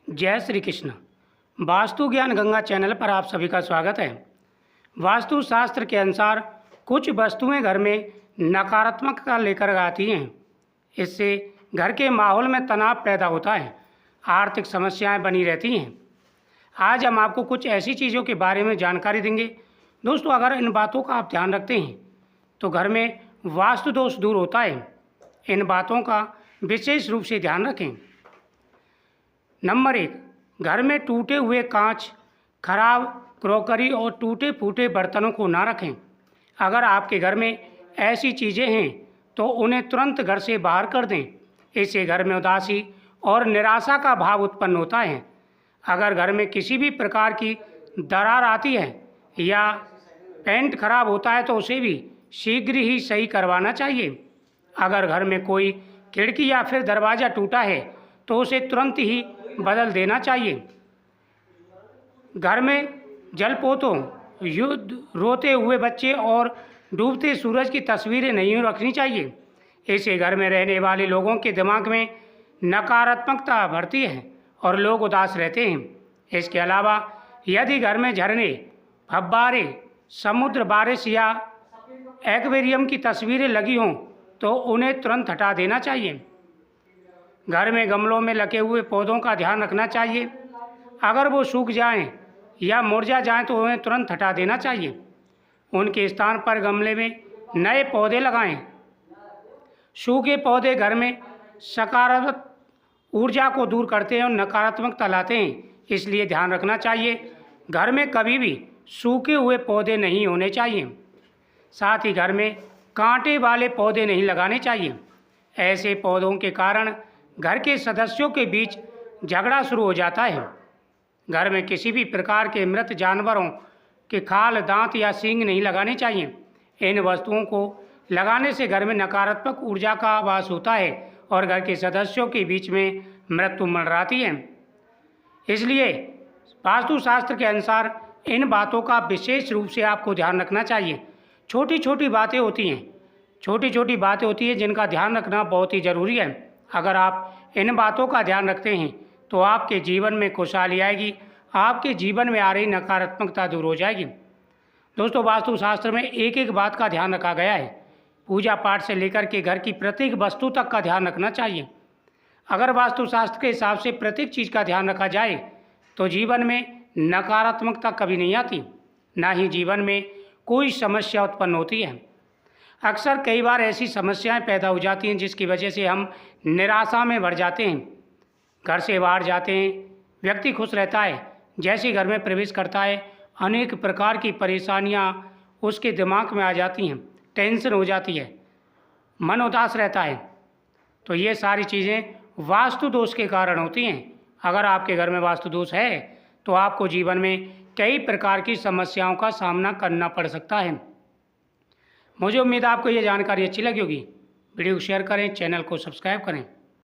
जय श्री कृष्ण। वास्तु ज्ञान गंगा चैनल पर आप सभी का स्वागत है। वास्तु शास्त्र के अनुसार कुछ वस्तुएं घर में नकारात्मकता लेकर आती हैं। इससे घर के माहौल में तनाव पैदा होता है, आर्थिक समस्याएं बनी रहती हैं। आज हम आपको कुछ ऐसी चीज़ों के बारे में जानकारी देंगे। दोस्तों, अगर इन बातों का आप ध्यान रखते हैं तो घर में वास्तु दोष दूर होता है। इन बातों का विशेष रूप से ध्यान रखें। नंबर 1, घर में टूटे हुए कांच, खराब क्रॉकरी और टूटे फूटे बर्तनों को ना रखें। अगर आपके घर में ऐसी चीज़ें हैं तो उन्हें तुरंत घर से बाहर कर दें। इससे घर में उदासी और निराशा का भाव उत्पन्न होता है। अगर घर में किसी भी प्रकार की दरार आती है या पेंट खराब होता है तो उसे भी शीघ्र ही सही करवाना चाहिए। अगर घर में कोई खिड़की या फिर दरवाज़ा टूटा है तो उसे तुरंत ही बदल देना चाहिए। घर में जलपोतों, युद्ध, रोते हुए बच्चे और डूबते सूरज की तस्वीरें नहीं रखनी चाहिए। इससे घर में रहने वाले लोगों के दिमाग में नकारात्मकता बढ़ती है और लोग उदास रहते हैं। इसके अलावा यदि घर में झरने, फव्वारे, समुद्र, बारिश या एक्वेरियम की तस्वीरें लगी हों तो उन्हें तुरंत हटा देना चाहिए। घर में गमलों में लगे हुए पौधों का ध्यान रखना चाहिए। अगर वो सूख जाएं या मुरझा जाएं तो उन्हें तुरंत हटा देना चाहिए। उनके स्थान पर गमले में नए पौधे लगाएं। सूखे पौधे घर में सकारात्मक ऊर्जा को दूर करते हैं और नकारात्मकता लाते हैं, इसलिए ध्यान रखना चाहिए। घर में कभी भी सूखे हुए पौधे नहीं होने चाहिए। साथ ही घर में कांटे वाले पौधे नहीं लगाने चाहिए। ऐसे पौधों के कारण घर के सदस्यों के बीच झगड़ा शुरू हो जाता है। घर में किसी भी प्रकार के मृत जानवरों के खाल, दांत या सींग नहीं लगाने चाहिए। इन वस्तुओं को लगाने से घर में नकारात्मक ऊर्जा का वास होता है और घर के सदस्यों के बीच में मृत्यु मंडराती है। इसलिए वास्तुशास्त्र के अनुसार इन बातों का विशेष रूप से आपको ध्यान रखना चाहिए। छोटी छोटी बातें होती हैं जिनका ध्यान रखना बहुत ही ज़रूरी है। अगर आप इन बातों का ध्यान रखते हैं तो आपके जीवन में खुशहाली आएगी, आपके जीवन में आ रही नकारात्मकता दूर हो जाएगी। दोस्तों, वास्तुशास्त्र में एक एक बात का ध्यान रखा गया है। पूजा पाठ से लेकर के घर की प्रत्येक वस्तु तक का ध्यान रखना चाहिए। अगर वास्तुशास्त्र के हिसाब से प्रत्येक चीज़ का ध्यान रखा जाए तो जीवन में नकारात्मकता कभी नहीं आती, ना ही जीवन में कोई समस्या उत्पन्न होती है। अक्सर कई बार ऐसी समस्याएं पैदा हो जाती हैं जिसकी वजह से हम निराशा में भर जाते हैं, घर से बाहर जाते हैं। व्यक्ति खुश रहता है, जैसे घर में प्रवेश करता है अनेक प्रकार की परेशानियां उसके दिमाग में आ जाती हैं, टेंशन हो जाती है, मन उदास रहता है। तो ये सारी चीज़ें वास्तु दोष के कारण होती हैं। अगर आपके घर में वास्तु दोष है तो आपको जीवन में कई प्रकार की समस्याओं का सामना करना पड़ सकता है। मुझे उम्मीद है आपको ये जानकारी अच्छी लगी होगी। वीडियो को शेयर करें, चैनल को सब्सक्राइब करें।